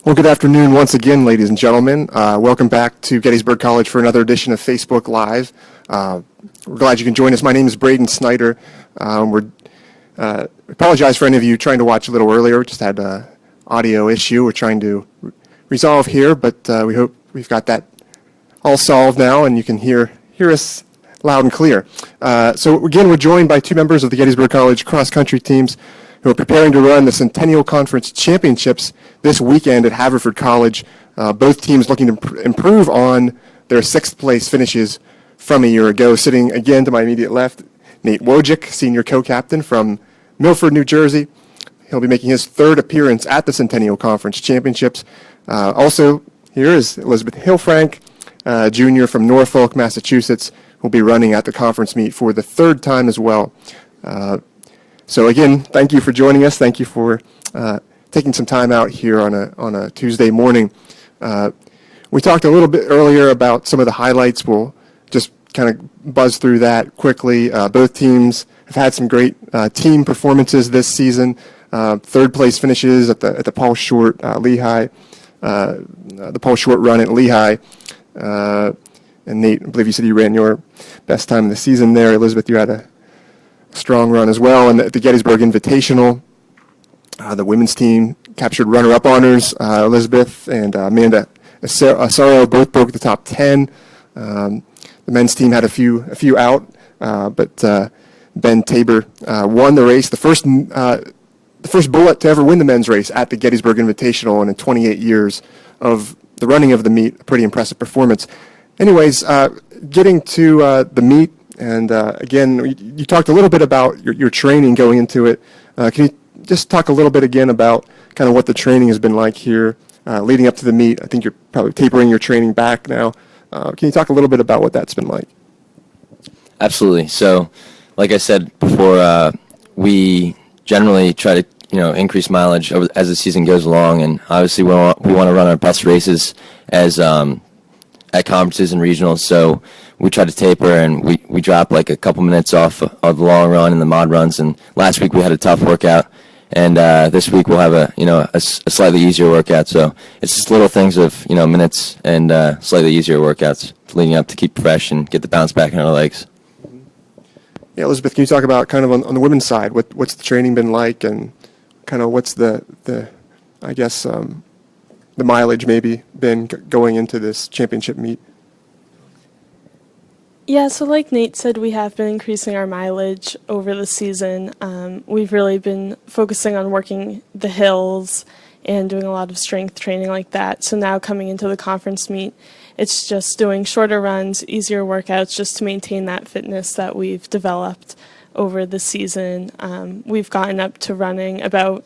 Well, good afternoon once again, ladies and gentlemen. Welcome back to Gettysburg College for another edition of Facebook Live. We're glad you can join us. My name is Braden Snyder. Apologize for any of you trying to watch a little earlier. We just had an audio issue we're trying to resolve here, but we hope we've got that all solved now and you can hear us loud and clear. So again, we're joined by two members of the Gettysburg College cross-country teams who are preparing to run the Centennial Conference Championships this weekend at Haverford College. Both teams looking to improve on their sixth place finishes from a year ago. Sitting again to my immediate left, Nate Wojick, senior co-captain from Milford, New Jersey. He'll be making his third appearance at the Centennial Conference Championships. Also here is Elizabeth Hilfrank, junior from Norfolk, Massachusetts, who will be running at the conference meet for the third time as well. So again, thank you for joining us. Thank you for taking some time out here on a Tuesday morning. We talked a little bit earlier about some of the highlights. We'll just kind of buzz through that quickly. Both teams have had some great team performances this season. Third place finishes at the Paul Short Lehigh, the Paul Short run at Lehigh. And Nate, I believe you said you ran your best time in the season there. Elizabeth, you had a strong run as well. And the Gettysburg Invitational, the women's team captured runner-up honors. Elizabeth and Amanda Asaro both broke the top 10. The men's team had a few out, but Ben Tabor won the race. The first bullet to ever win the men's race at the Gettysburg Invitational, and in 28 years of the running of the meet, a pretty impressive performance. Anyways, getting to the meet. And again, you talked a little bit about your training going into it. Can you just talk a little bit again about kind of what the training has been like here leading up to the meet? I think you're probably tapering your training back now. Can you talk a little bit about what that's been like? Absolutely. So, like I said before, we generally try to increase mileage as the season goes along, and obviously we want to run our best races as at conferences and regionals, so we try to taper and we drop like a couple minutes off of the long run and the mod runs. And last week we had a tough workout, and this week we'll have a slightly easier workout. So it's just little things of minutes and slightly easier workouts leading up to keep fresh and get the bounce back in our legs. Yeah, Elizabeth, can you talk about kind of on the women's side, what's the training been like, and kind of what's the mileage maybe been going into this championship meet? Yeah, so like Nate said, we have been increasing our mileage over the season. We've really been focusing on working the hills and doing a lot of strength training like that. So now coming into the conference meet, it's just doing shorter runs, easier workouts, just to maintain that fitness that we've developed over the season. We've gotten up to running about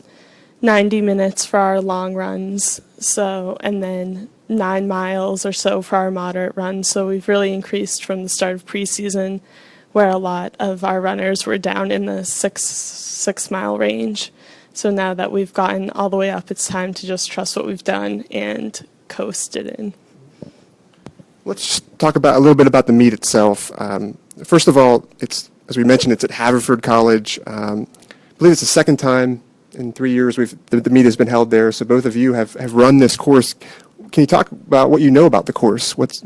90 minutes for our long runs, and then 9 miles or so for our moderate runs. So we've really increased from the start of preseason, where a lot of our runners were down in the 6 mile range. So now that we've gotten all the way up, it's time to just trust what we've done and coast it in. Let's talk a little bit about the meet itself. First of all, as we mentioned, it's at Haverford College. I believe it's the second time in 3 years the meet has been held there. So both of you have run this course. Can you talk about what you know about the course? What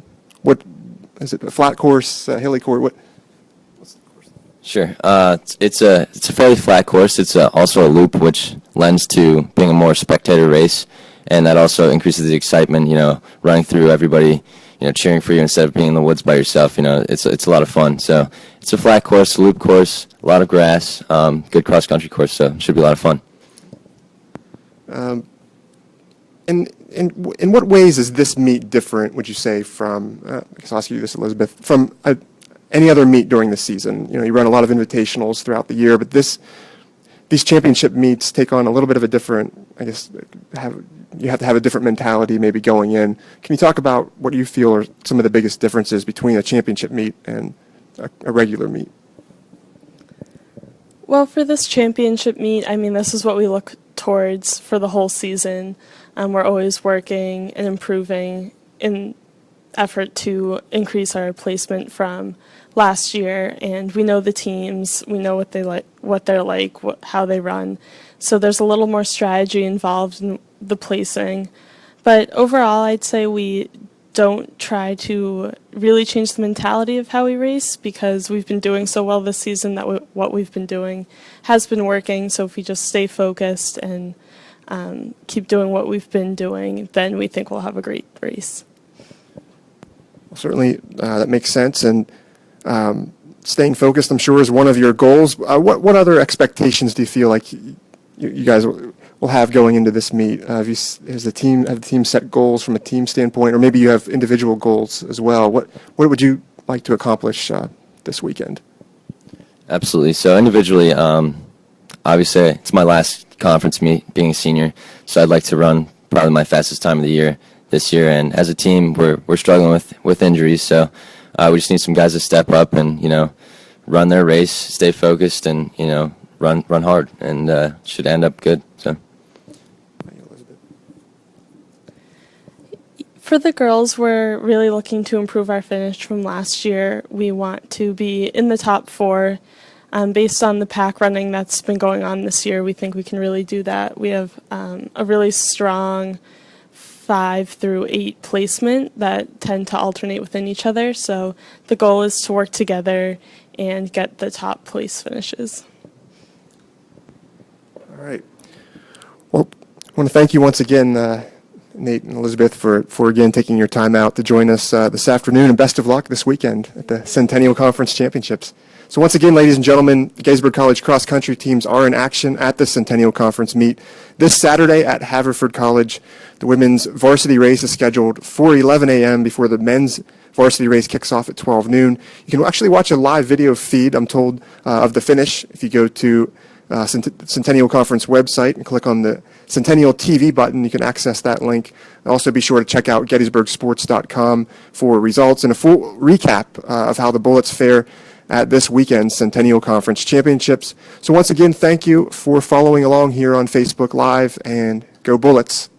is it? A flat course, a hilly course? What's the course? Sure. It's a fairly flat course. It's also a loop, which lends to being a more spectator race, and that also increases the excitement. Running through everybody, cheering for you instead of being in the woods by yourself. It's a lot of fun. So it's a flat course, a loop course, a lot of grass, good cross country course. So it should be a lot of fun. And in what ways is this meet different, would you say, from, I guess I'll ask you this, Elizabeth, from any other meet during the season? You run a lot of invitationals throughout the year, but these championship meets take on a little bit of a different, I guess, you have to have a different mentality maybe going in. Can you talk about what you feel are some of the biggest differences between a championship meet and a regular meet? Well, for this championship meet, this is what we look towards for the whole season. We're always working and improving in effort to increase our placement from last year, and we know the teams, we know what they're like, how they run. So there's a little more strategy involved in the placing. But overall, I'd say we don't try to really change the mentality of how we race because we've been doing so well this season that what we've been doing has been working. So if we just stay focused and keep doing what we've been doing, then we think we'll have a great race. Well, certainly, that makes sense. And staying focused, I'm sure, is one of your goals. What other expectations do you feel like you guys will have going into this meet? Have the team set goals from a team standpoint, or maybe you have individual goals as well? What would you like to accomplish this weekend? Absolutely. So individually, obviously it's my last conference meet being a senior, so I'd like to run probably my fastest time of the year this year. And as a team, we're struggling with injuries, so we just need some guys to step up and run their race, stay focused, and run hard, and should end up good. So. For the girls, we're really looking to improve our finish from last year. We want to be in the top 4. Based on the pack running that's been going on this year, we think we can really do that. We have a really strong 5 through 8 placement that tend to alternate within each other. So the goal is to work together and get the top place finishes. All right. Well, I want to thank you once again, Nate and Elizabeth, for again taking your time out to join us this afternoon, and best of luck this weekend at the Centennial Conference Championships. So once again, ladies and gentlemen, the Gettysburg College cross-country teams are in action at the Centennial Conference meet this Saturday at Haverford College. The women's varsity race is scheduled for 11 a.m. before the men's varsity race kicks off at 12 noon. You can actually watch a live video feed, I'm told, of the finish if you go to Centennial Conference website and click on the Centennial TV button. You can access that link. Also be sure to check out GettysburgSports.com for results and a full recap of how the Bullets fare at this weekend's Centennial Conference Championships. So once again, thank you for following along here on Facebook Live, and go Bullets.